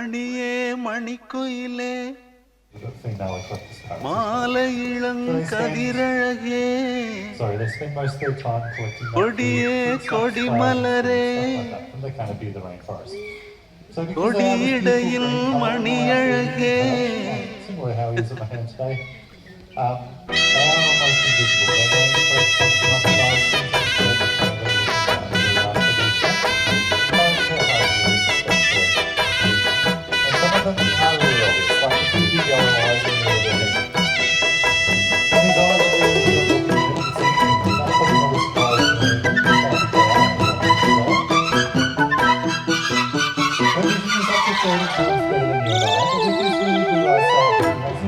மணியே மணிக்குயிலே மாலை இளங்கதிரழகே கொடியே கொடிமலரே கொடியிடையில் மணியழகே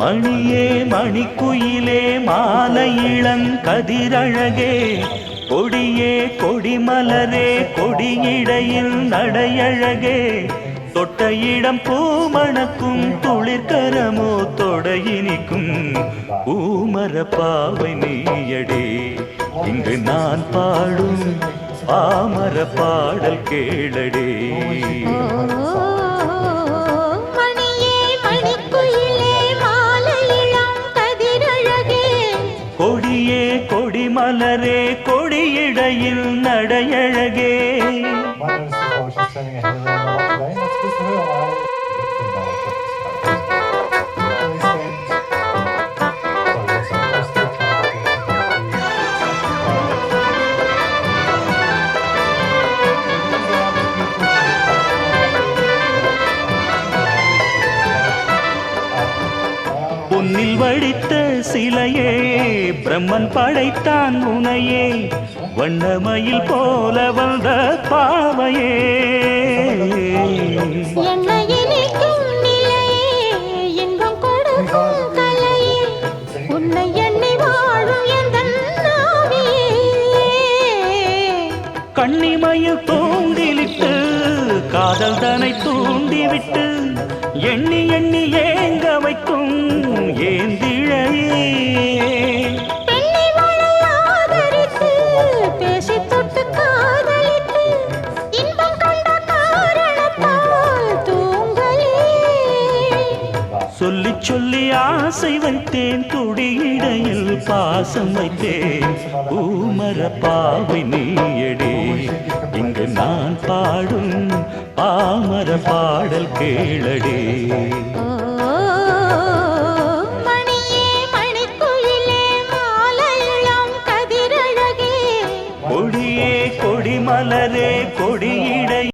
மணியே மணிக்குயிலே மாலை இளங்கதிரழகே கொடியே கொடிமலரே கொடியிடையில் நடையழகே தொட்ட இடம் பூமணக்கும் துளிர்கரமோ தொடையினிக்கும் பூமர பாவை நீயடே இங்கு நான் பாடும் பாமர பாடல் கேளடே. கொடியே கொடிமலரே கொடியிடையில் நடையழகே பொன்னில் வடித்த சிலையே பிரம்மன் படைத்தான் உனையே வண்ணமயில் போல வந்த பாவையே கண்ணிமயில் தூண்டிலிட்டு காதல் தனை தூண்டிவிட்டு எண்ணி எண்ணி ஏங்க வைக்கும் ஏந்திழையே சொல்லி சொல்லி ஆசை வைத்தேன் துடியிடையில் பாசம் வைத்தேன் பூமர பாவை நீயடே இங்கு நான் பாடும் பாமர பாடல் கேளடே.